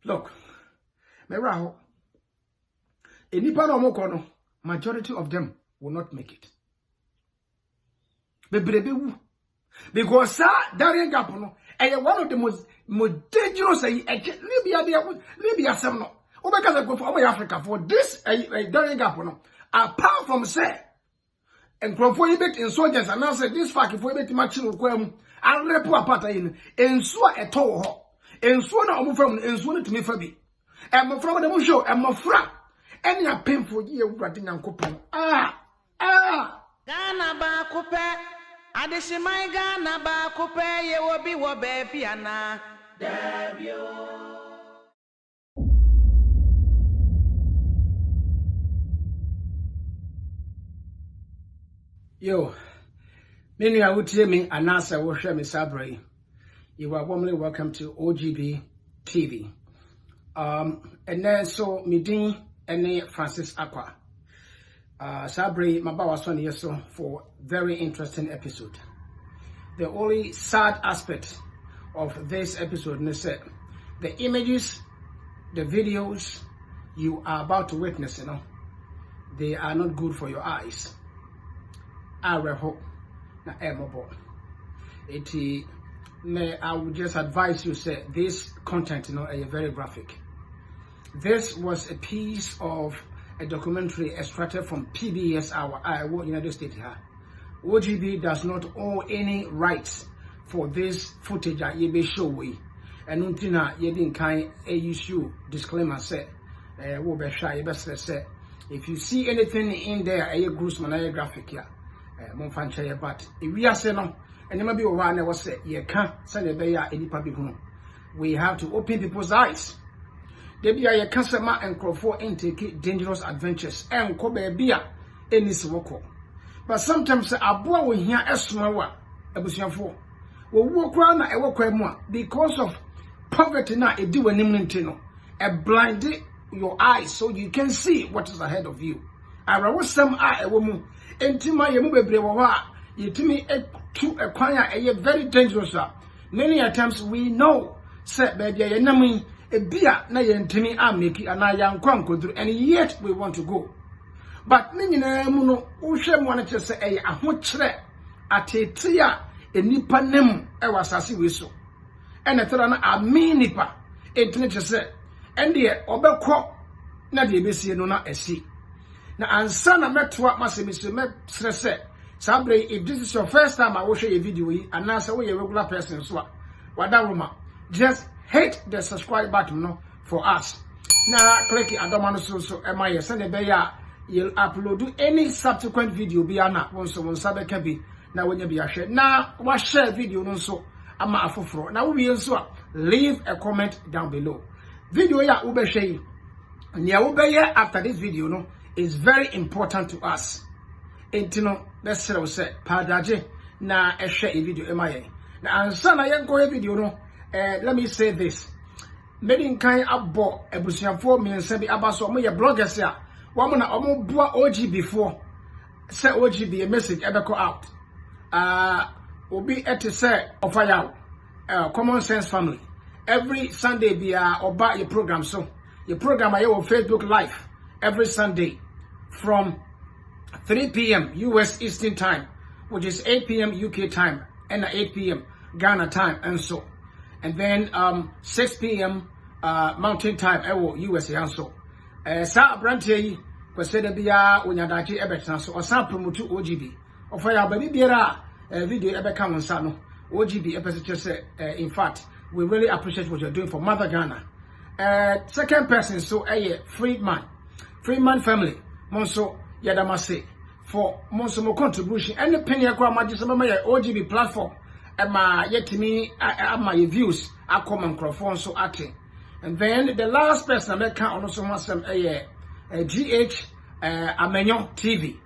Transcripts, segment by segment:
Look, Meraho, a Nippon Omokono, majority of them will not make it. Because Darien Gapono, and one of the most dangerous Libya some no. Because I go for Africa for this Darien Gapono, apart from say, and Crawford bit insurgents and now said this fact if we bet much in Quem, I'll repo apart in so a toe, and so now from and so to me for me. And from the Musho and my friend, and a painful year writing and coupon. Ghana ba coupe, Adishimai Ghana ba coupe, ye will be what baby Anna. Yo, many I would tell me and answer will share me Sabri. You are warmly welcome to OGB TV. And then so meeting any Francis Aqua. Sabri Mabawa son yeso for very interesting episode. The only sad aspect of this episode is that the images, the videos you are about to witness, they are not good for your eyes. I hope na emobo. I would just advise you say this content, is very graphic. This was a piece of a documentary extracted from PBS our United States here. OGB does not own any rights for this footage that you be show we. And untina you didn't kind issue disclaimer say we be shy best say if you see anything in there a gruesome and graphic here. But if we are saying no, and maybe one was say, you can't send a bear any public. We have to open people's eyes. They be a customer and call for intake dangerous adventures and cobe beer in this work. But sometimes a boy will hear a small a bushing for. We walk around a walk more because of poverty. Now, a do an imminent a blind your eyes so you can see what is ahead of you. I was some eye a woman. Entima yemu bebrewa yetimi to acquire a very dangerous. Many times we know say baby yenami a beer na yentimi ameki and I am conquered and yet we want to go. But many muno ushem wanted to say a hutre atetia a nipa nem ewasasi wiso. And a thrana a me nipa entinich say and the obeko na de besi no na esi. Now, and son, I met what Mr. Sabre. If this is your first time I will show you a video, and now say you're a regular person, so what that woman just hit the subscribe button for us. Now, click it. I don't want to so am I send a bear? You'll upload any subsequent video. Be ana once on Sabe can be now when you be a share. Now, what share video no so I'm a for now. We also leave a comment down below. Video ya ube share. Nya ube ya after this video no. Is very important to us. Intino, let's say, Padaje, na a share a video, MIA. Now, and son, I am going video, no. Let me say this. Many kind of bought a bushing for me and send me about some of your bloggers here. Woman, I won't bought OG before. Say OG a message ever go out. Will be at the say of fire common sense family. Every Sunday be or buy your program. So your program I on Facebook Live every Sunday from 3 p.m. US Eastern Time, which is 8 p.m. UK time, and 8 p.m. Ghana time, and so. And then 6 p.m. Mountain Time, USA, and so. Sa Branty, Quesada Bia, Unyadachi, Eberton, so, or some promote to OGB. Or for your baby beera, video Ebercam and Sano, OGB, episode, in fact, we really appreciate what you're doing for Mother Ghana. Second person, so a Freedman family, Monso Yadamase, for Monso contribution, and the penny acquire OGB platform, and my yet to me, my views, I come and microphone so acting. And then the last person I can also want some a GH Amenyon TV,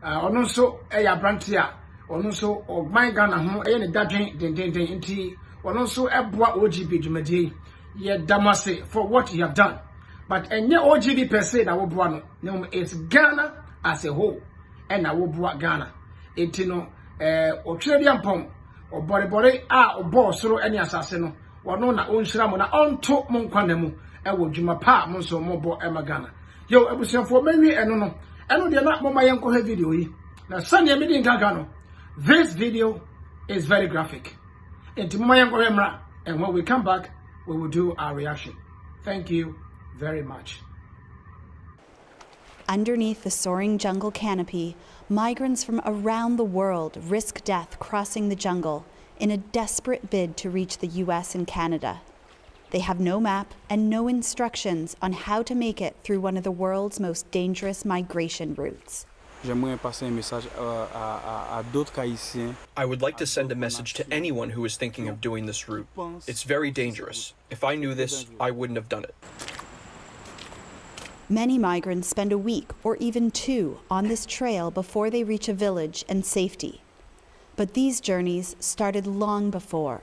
also a Brantia, also or my Ghana home, and dodging the tea, or also a boa OGB Jumadi, yet Damase for what you have done. But and your OGB per se, I will bring no, it's Ghana as a whole, and I will bring Ghana. Etino, Australian pong, or body, or boss through any assassin, or no, na own shramona on top Monquanemu, ɛwɔ dwuma pa mo nso mo bɔ ɛma Ghana yo abusiafo manwi ɛno de na mo ma yɛnkɔ ha video yi na sane me din kaka no this video is very graphic and mo ma yɛnkɔ mra and when we come back we will do our reaction. Thank you very much. Underneath the soaring jungle canopy, migrants from around the world risk death crossing the jungle in a desperate bid to reach the US and Canada. They have no map and no instructions on how to make it through one of the world's most dangerous migration routes. I would like to send a message to anyone who is thinking of doing this route. It's very dangerous. If I knew this, I wouldn't have done it. Many migrants spend a week or even 2 on this trail before they reach a village and safety. But these journeys started long before.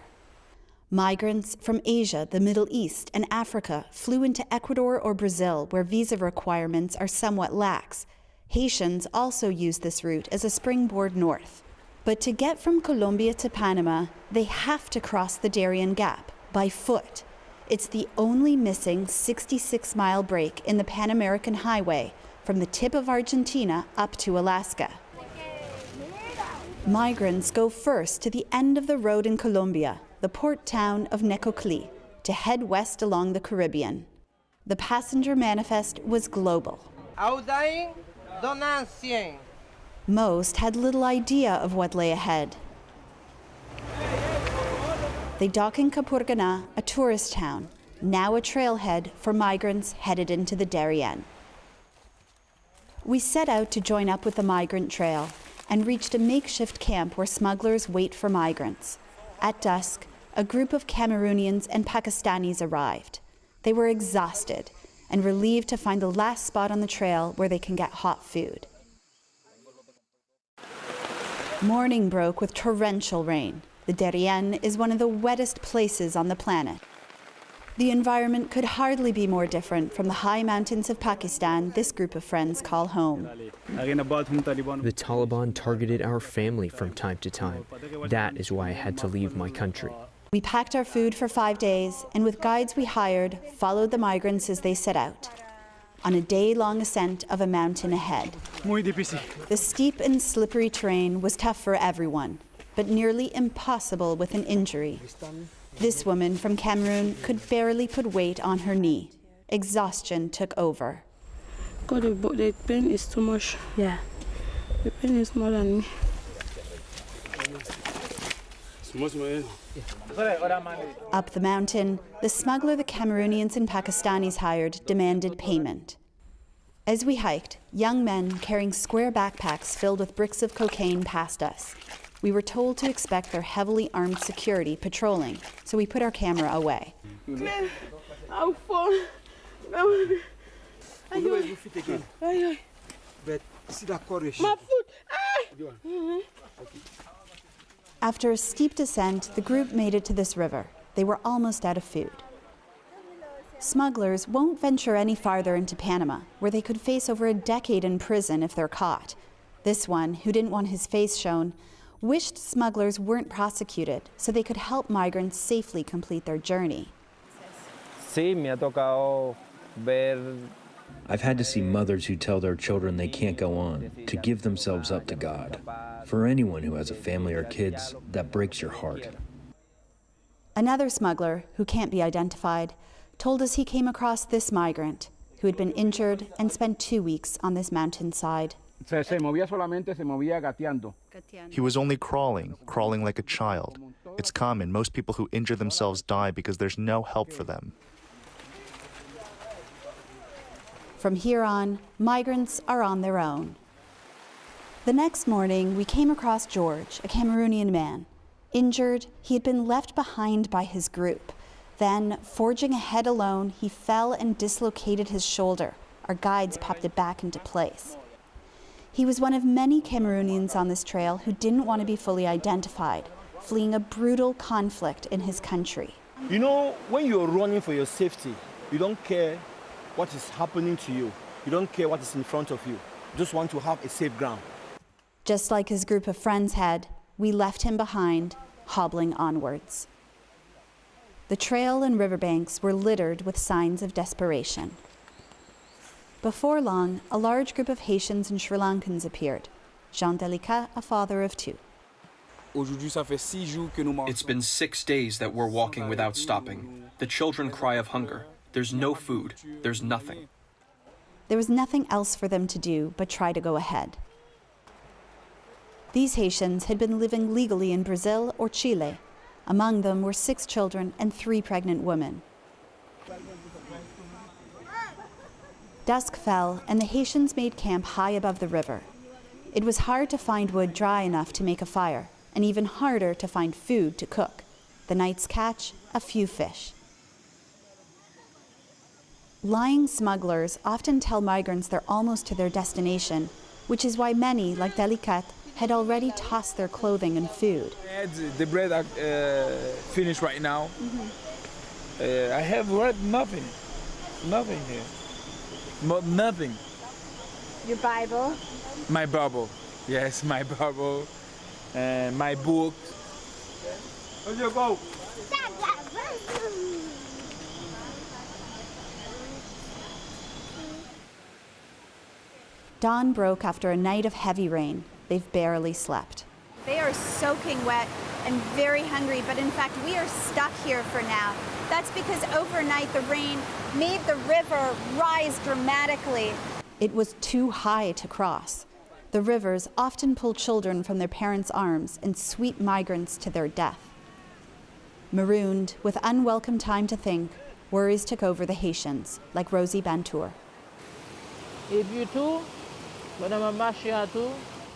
Migrants from Asia, the Middle East, and Africa flew into Ecuador or Brazil, where visa requirements are somewhat lax. Haitians also use this route as a springboard north. But to get from Colombia to Panama, they have to cross the Darien Gap by foot. It's the only missing 66-mile break in the Pan American Highway from the tip of Argentina up to Alaska. Migrants go first to the end of the road in Colombia, the port town of Necoclí, to head west along the Caribbean. The passenger manifest was global. Most had little idea of what lay ahead. They dock in Capurganá, a tourist town, now a trailhead for migrants headed into the Darien. We set out to join up with the migrant trail and reached a makeshift camp where smugglers wait for migrants. At dusk, a group of Cameroonians and Pakistanis arrived. They were exhausted and relieved to find the last spot on the trail where they can get hot food. Morning broke with torrential rain. The Darien is one of the wettest places on the planet. The environment could hardly be more different from the high mountains of Pakistan this group of friends call home. The Taliban targeted our family from time to time. That is why I had to leave my country. We packed our food for 5 days, and with guides we hired, followed the migrants as they set out, on a day-long ascent of a mountain ahead. The steep and slippery terrain was tough for everyone, but nearly impossible with an injury. This woman from Cameroon could barely put weight on her knee. Exhaustion took over. God, the pain is too much. Yeah. The pain is more than me. Up the mountain, the smuggler the Cameroonians and Pakistanis hired demanded payment. As we hiked, young men carrying square backpacks filled with bricks of cocaine passed us. We were told to expect their heavily armed security patrolling, so we put our camera away. I'll fall. My foot. After a steep descent, the group made it to this river. They were almost out of food. Smugglers won't venture any farther into Panama, where they could face over a decade in prison if they're caught. This one, who didn't want his face shown, wished smugglers weren't prosecuted so they could help migrants safely complete their journey. I've had to see mothers who tell their children they can't go on, to give themselves up to God. For anyone who has a family or kids, that breaks your heart. Another smuggler, who can't be identified, told us he came across this migrant who had been injured and spent 2 weeks on this mountainside. He was only crawling like a child. It's common. Most people who injure themselves die because there's no help for them. From here on, migrants are on their own. The next morning, we came across George, a Cameroonian man. Injured, he had been left behind by his group. Then, forging ahead alone, he fell and dislocated his shoulder. Our guides popped it back into place. He was one of many Cameroonians on this trail who didn't want to be fully identified, fleeing a brutal conflict in his country. You know, when you're running for your safety, you don't care what is happening to you. You don't care what is in front of you. You just want to have a safe ground. Just like his group of friends had, we left him behind, hobbling onwards. The trail and riverbanks were littered with signs of desperation. Before long, a large group of Haitians and Sri Lankans appeared. Jean Delicat, a father of two. It's been 6 days that we're walking without stopping. The children cry of hunger. There's no food. There's nothing. There was nothing else for them to do but try to go ahead. These Haitians had been living legally in Brazil or Chile. Among them were 6 children and 3 pregnant women. Dusk fell, and the Haitians made camp high above the river. It was hard to find wood dry enough to make a fire, and even harder to find food to cook. The night's catch, a few fish. Lying smugglers often tell migrants they're almost to their destination, which is why many, like Delicat, had already tossed their clothing and food. The bread are finished right now. I have read nothing. Nothing here. Nothing. Your Bible? My Bible. Yes, my Bible. And my book. Where'd you go? Dawn broke after a night of heavy rain. They've barely slept. They are soaking wet and very hungry, but in fact, we are stuck here for now. That's because overnight the rain made the river rise dramatically. It was too high to cross. The rivers often pull children from their parents' arms and sweep migrants to their death. Marooned, with unwelcome time to think, worries took over the Haitians, like Rosie Bantour.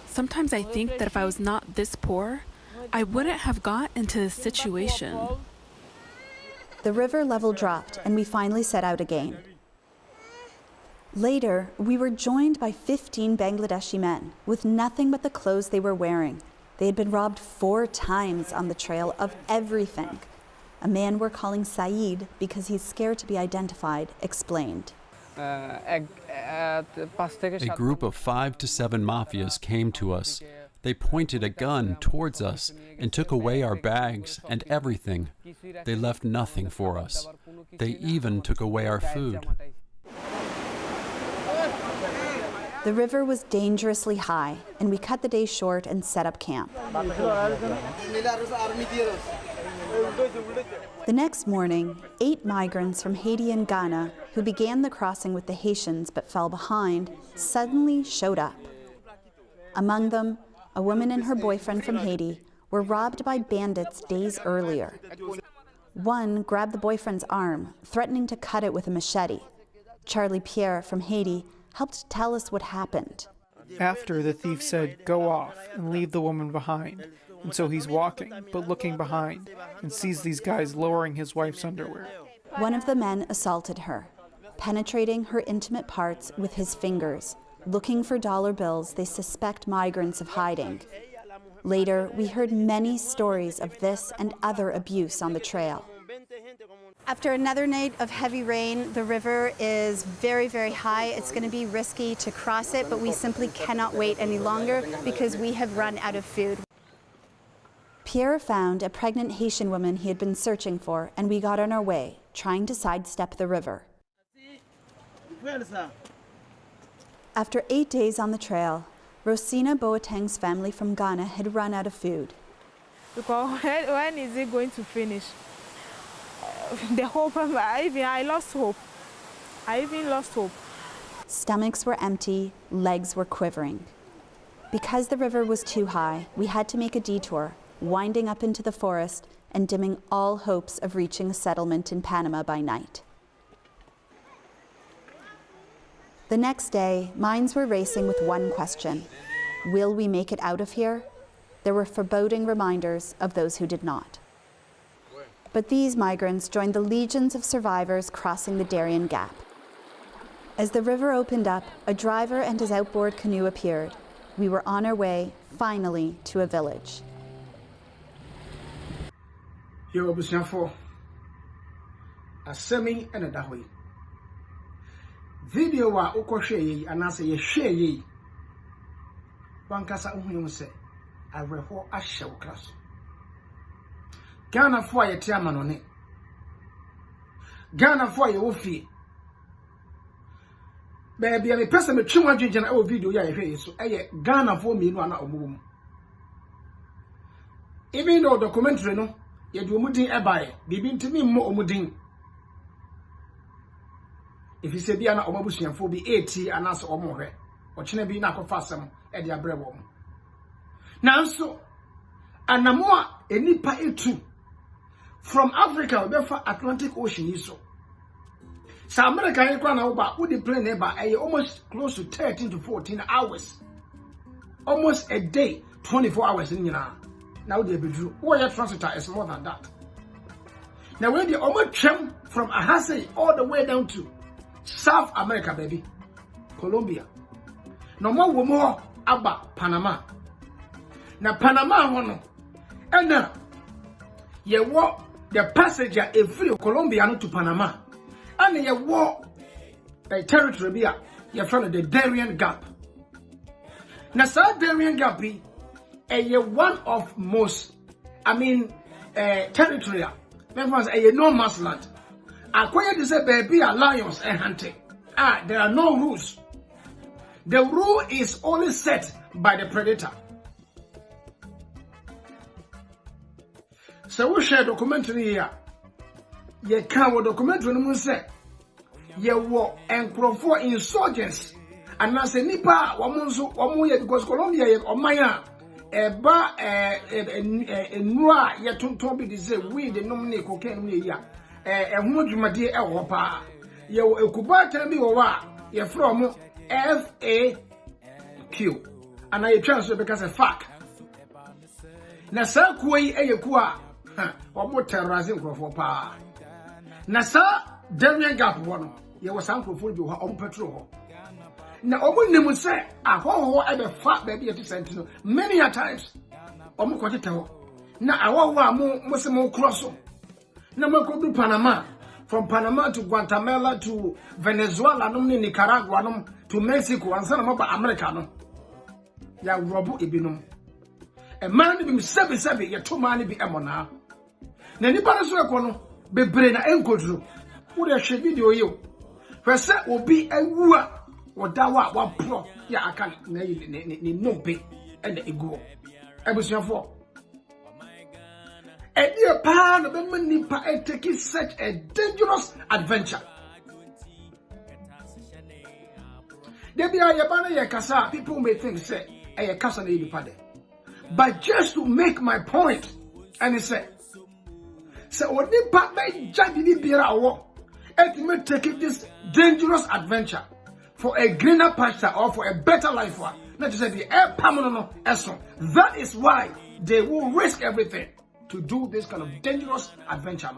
Sometimes I think that if I was not this poor, I wouldn't have got into this situation. The river level dropped, and we finally set out again. Later, we were joined by 15 Bangladeshi men with nothing but the clothes they were wearing. They had been robbed 4 times on the trail of everything. A man we're calling Saeed because he's scared to be identified explained. A group of 5 to 7 mafias came to us. They pointed a gun towards us and took away our bags and everything. They left nothing for us. They even took away our food. The river was dangerously high, and we cut the day short and set up camp. The next morning, 8 migrants from Haiti and Ghana, who began the crossing with the Haitians but fell behind, suddenly showed up. Among them, a woman and her boyfriend from Haiti were robbed by bandits days earlier. One grabbed the boyfriend's arm, threatening to cut it with a machete. Charlie Pierre from Haiti helped tell us what happened. After, the thief said, "Go off and leave the woman behind." And so he's walking, but looking behind, and sees these guys lowering his wife's underwear. One of the men assaulted her, penetrating her intimate parts with his fingers, looking for dollar bills they suspect migrants of hiding. Later, we heard many stories of this and other abuse on the trail. After another night of heavy rain, the river is very, very high. It's going to be risky to cross it, but we simply cannot wait any longer because we have run out of food. Pierre found a pregnant Haitian woman he had been searching for, and we got on our way, trying to sidestep the river. After 8 days on the trail, Rosina Boateng's family from Ghana had run out of food. Because when is it going to finish? The hope, I lost hope. I even lost hope. Stomachs were empty, legs were quivering. Because the river was too high, we had to make a detour, winding up into the forest and dimming all hopes of reaching a settlement in Panama by night. The next day, minds were racing with one question: will we make it out of here? There were foreboding reminders of those who did not. But these migrants joined the legions of survivors crossing the Darien Gap. As the river opened up, a driver and his outboard canoe appeared. We were on our way, finally, to a village. Yo, Busiafo, Asemi and a Dahui. Video wa Okoshe, and I say, share ye. Bankasa Umuse, I reho a show class. Ghana for a chairman on it. Ghana for your fee. Baby, I'm a person with too much in our video. Yeah, so Ghana for me, no, I'm even though documentary, no, you do mudding a buy, be to me more mudding. If you say, be an omobusian for be 80 and answer or more, or chine be not fast some at the abrewom. Now, so, and no more a nipa etu from Africa, therefore Atlantic Ocean is so. So America, you can about would the plane neighbor almost close to 13 to 14 hours, almost a day, 24 hours in Yana. Now they be true. Warrior transiter is more than that. Now when they almost jump from Ahase all the way down to South America, baby, Colombia. No more about Panama. Now Panama one, and now you walk the passenger a free Colombia to Panama, and you walk a territory be you from the Darien Gap. Now South Darien Gap be one of most, territorial. That was a no man's land. Acquired to say baby lions and hunting. There are no rules. The rule is only set by the predator. So we share documentary here. You can't documentary no say. You war and for insurgents. And now say nipa wamunso because Colombia ye omaya eba enua ye tonton bi de say we the nominate cocaine we ya ehunu dwumade e wo pa ye ekubata bi wo wa ye from FAQ and I transfer because a fact. Na sa kuyi eyeku a omo terrorizing crofo pa. Na sa Darien Gap wono ye was some crofo bi ho omo petrol ho. Na omo nim say ahoho e be fa baby at Sentinel many a times omo kwotete ho. Na ahoho a mo se mo cross. Na mo ko Panama, from Panama to Guatemala to Venezuela no Nicaragua no to Mexico and some about America no. Ya robo ebinum. A man be sebi ya to man be emona. Na ni ba so ekono bebre na enkodru. Wo de hwe video yo. Hwe se obi awu a wodawa wa pro ya aka na ni nompe e na ego. Ebusuafo. A dear pan of the nipa taking such a dangerous adventure. There be a yabana yakasa, people may think say a yakasa na yipade. But just to make my point, and he said, so what nipa may jadi bira awo, and may take this dangerous adventure for a greener pasture or for a better life one. Not to say the air permanent essence. That is why they will risk everything to do this kind of dangerous adventure.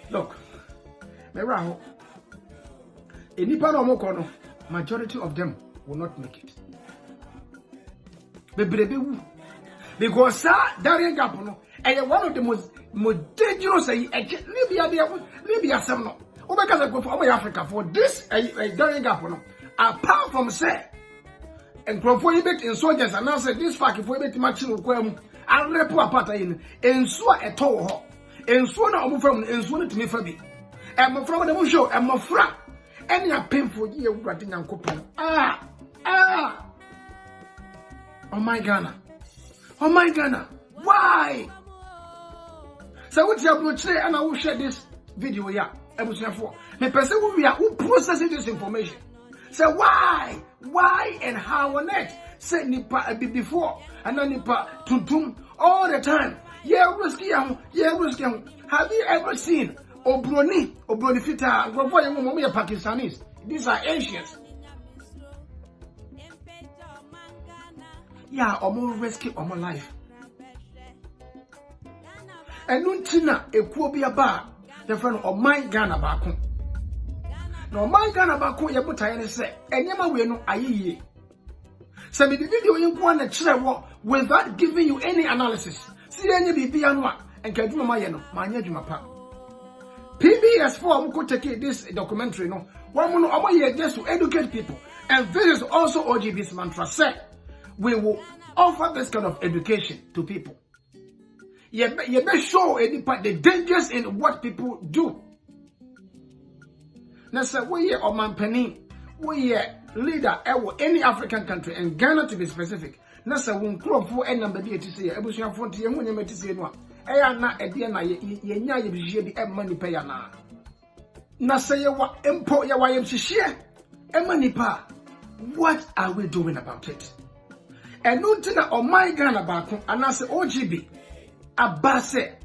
Look, Meraho, in Nippon, majority of them will not make it. Because Darien Gap, and one of the most dangerous Libya some because I go for Africa for this Darien Gap, apart from say. And before you bet insurgents and now say this fact if we bet machine kwam and repo apart in enso eto ho enso na omo fam enso na tumi fa bi e mo from dem show e mo fra any painful ye wurade nyankopon oh my Ghana why so what you have say and I will share this video here ebusiafo me person who processing this information. So why and how on it? Say nipa before and then nipa tuntum all the time. Yeah, risky. Have you ever seen Obroni fita? Pakistanis. These are Asians. Yeah, almost risky on my life. And nuntina ekwobia ba the friend of my Ghana back. No man Ghana bako ye botaye ne se enyema we no ayeye. Se me the video yin kwa na kire wo without giving you any analysis. See enye bibia no a enka dwuma ma ye no ma anya dwuma pa. PBS4 am take this documentary no. One no omo ye just to educate people. And this is also OGB's mantra say we will offer this kind of education to people. You be show the dangers in what people do. Now, say we are Oman Penny, we are leader any African country, and Ghana to be specific. Now, say we crop for any number to say, Ebusian Frontier, when you met to say no. Na ediana ye nya ye bije bi e mani pa ya na say ye wa empo ye wa yem hihie e mani pa. What are we doing about it? And untina o Migrant baako anase OGB abase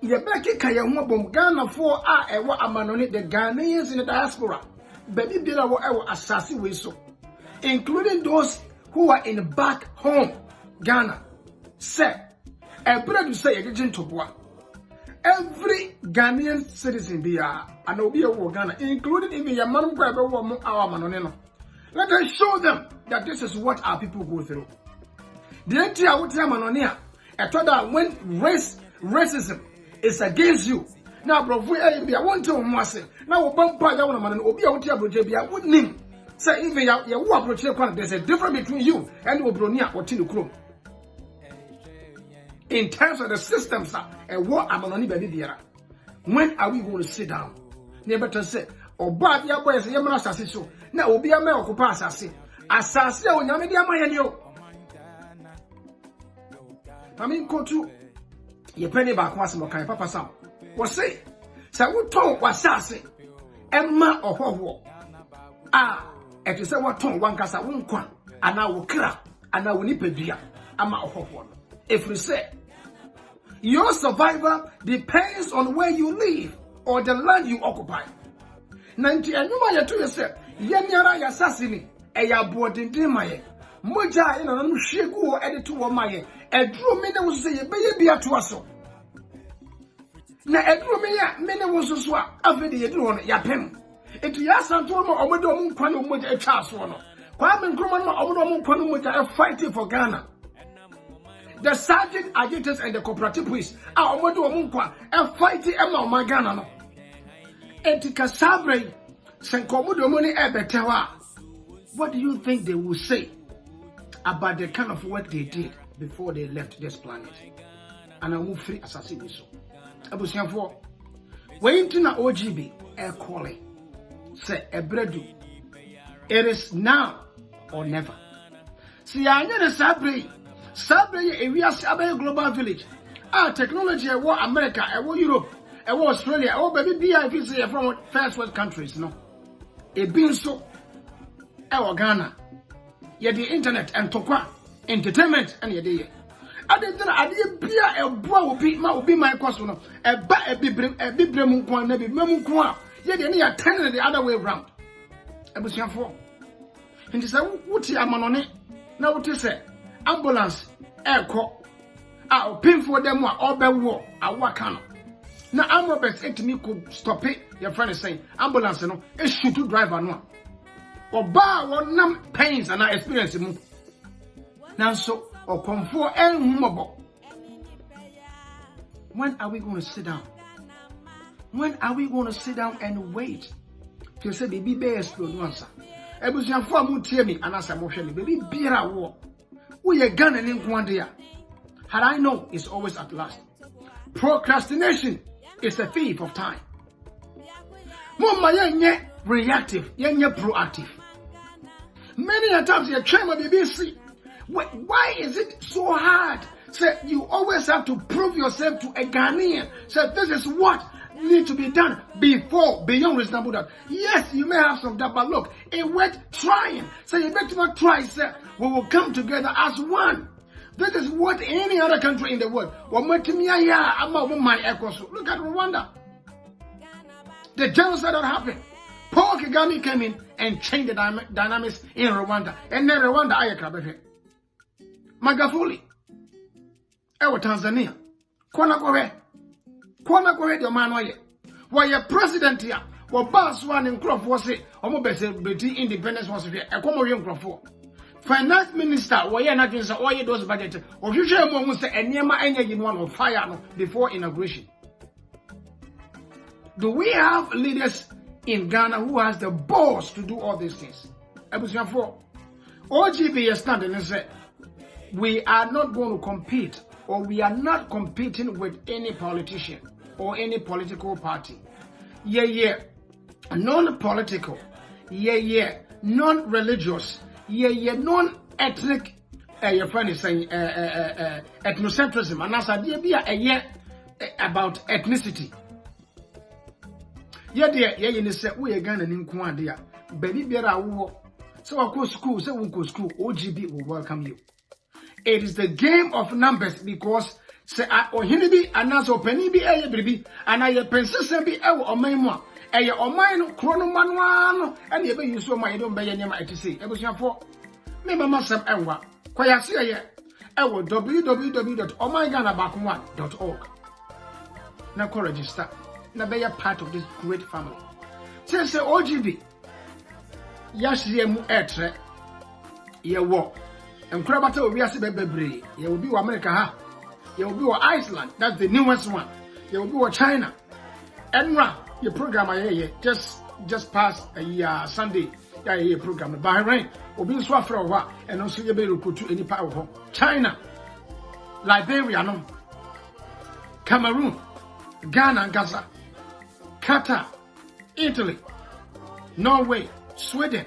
ye beke ka ye ho bom Ghana for a e wa amanone the Ghanaians in the diaspora baby bila wo e wo asase we so, including those who are in back home Ghana. Say every say every Ghanaian citizen be and will be a Ghana, including even your man our manoneno. Let us show them that this is what our people go through. The entire manonia, I thought that when racism is against you, now bro, I want to say now bump man obi out here broje would name say even your approach there's a difference between you and Obronia or Tinukro. In terms of the systems, and what I'm on the when are we going to sit down? Never to say, or bad your boys, your master so. Now will be a male who pass assassin. Assassin on Yamadia Mayanio. I mean, go to your penny back once more, kind Papa Sam. What say? So we talk was sassy. Emma or Howo. It is a what tongue one cast a won't quan, and I will crack, and I will nip a dear. Ama or Howo. If we say your survival depends on where you live or the land you occupy. 90 and you might to yourself, Yanyara Yassasini, a yabordin demaye, Moja in a shegu edit to my a drew me was say a baby to us. Now a drew me many was swap after the drone yapem. It yasan to Omodom Quano Moja a chas one. Kwame Grumman Omodom Quano Moja fighting for Ghana. The sergeant agitators and the cooperative police are and fighting Emma Magana. Etika Sabre, Sankomudo Money Ebetewa. What do you think they will say about the kind of work they did before they left this planet? And I will free assassination. I was here for waiting to OGB air calling. Say Ebredu. It is now or never. See, I know the Sabre. Sabre areas a global village. Technology I want America, I want Europe, I want Australia, I want baby BIVC from first world countries, no. A being so our Ghana. Yet the internet and tokwa, entertainment and yet. I didn't be a bro will be my question. A bibrim point, maybe Memukwa, yet any attended the other way around. I was here for. And he said, what's your man on it? Now what you say? Ambulance, airco. I'll pay for them or be war. I work on. Now, I'm Roberts, me could stop it. Your friend is saying, ambulance, you know, it should to drive on one. Or bar one numb pains and I experience it. Now, so, or comfort and mobile. When are we going to sit down? When are we going to sit down and wait? If you say, baby, bear explode once. I was young for me, tell me, and as I'm watching, baby, beer at war. We are gun and ink one day. Had I know, it's always at last. Procrastination is a thief of time. Mama, you're reactive, you're proactive. Many times you're trying to be busy. Why is it so hard? Say you always have to prove yourself to a Ghanaian. Say this is what needs to be done before, beyond reasonable doubt. Yes, you may have some doubt, but look, it worth trying. So you better not try, sir. We will come together as one. This is what any other country in the world. Look at Rwanda. The genocide that happened. Paul Kagame came in and changed the dynamics in Rwanda. And then Rwanda, I can't Magafuli. Ewa Tanzania. Kwana Kowe, the man why. Why your president here? What boss one in Crop was it? Between independence was here. A common Crop. Finance minister, why you not doing so? Why you those budget? Or you share more say and near my energy one of fire before inauguration. Do we have leaders in Ghana who has the balls to do all these things? I was here for OGB is standing and said, we are not going to compete or we are not competing with any politician or any political party. Yeah, non-political. Yeah, non-religious. Yeah, non-ethnic. Your friend is saying ethnocentrism, and as a about ethnicity. You say we are going to Inquadia. Baby, be a war. So I go school, so we go school. OGB will welcome you. It is the game of numbers because say or hinibi and also penny be a baby, and I pensation be or my more. Or mine chrono manuano, and you use so my don't buy any my to see. Evolution for member must have ever. Quite see www.omyganaback1.org. Now go register. Now be a part of this great family. Say OGB. Yes, ye mu etre. Ye wo. And Krabata will be a baby. Ye will be America ha. Ye will be Iceland. That's the newest one. Ye will be China. Enra, your program just past a year Sunday. Yeah, program. Bahrain will be so for a while, and also you be able to any part of China, Liberia, no, Cameroon, Ghana, Gaza, Qatar, Italy, Norway, Sweden,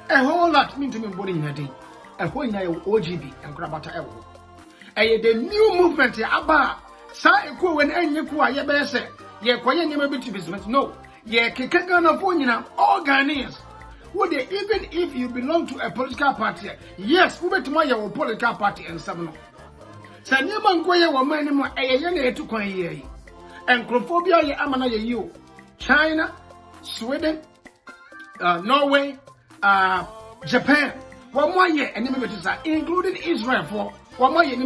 a whole lot mean to me body in a day. A whole OGB and Krabata Elwo. The new movement here about Sa Eku when any Kua Yabese, ye quiet never be to business. No, ye Kikagana Fonina, all Ghanaians. Would they, even if you belong to a political party, yes, we bet my political party and some. Sanyaman Koya were many more a to Koya. And Crophobia Amana you. China, Sweden, Norway, Japan. 1 more year, and including Israel for 1 more year.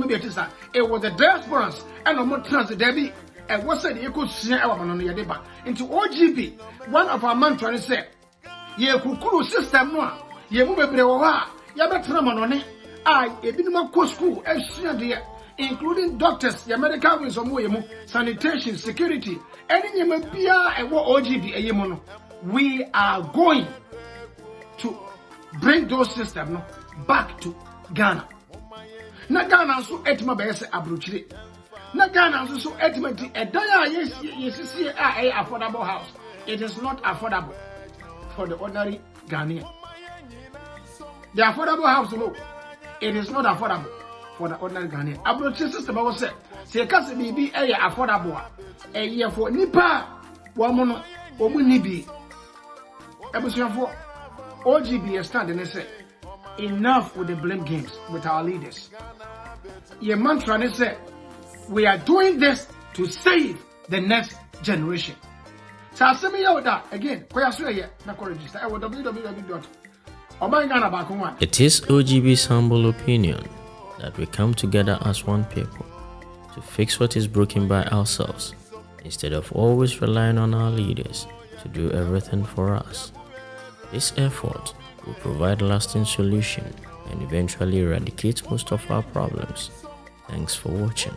It was the diasporans and no more transit Debbie. And what said you could see our man on the deba into OGB. One of our mantras said, Ye kukuru system no, ye move brewa, Yabatram on it. I, a minimum co school, including doctors, the medical with some sanitation, security, any Yamapia and what OGB a yemono. We are going to bring those systems back to Ghana. Na Ghana so etima bese abrochire. Na Ghana so etima a daya yes a affordable house. It is not affordable for the ordinary Ghanaian. The affordable house no, it is not affordable for the ordinary Ghanaian. Abrochire system I was said, say kasi bibi affordable. A year for nipa wamono omunibi. Ebusian for OGB is standing and say, enough with the blame games with our leaders. Your mantra is say, we are doing this to save the next generation. So I say me out that again. It is OGB's humble opinion that we come together as one people to fix what is broken by ourselves, instead of always relying on our leaders to do everything for us. This effort will provide lasting solution and eventually eradicate most of our problems. Thanks for watching.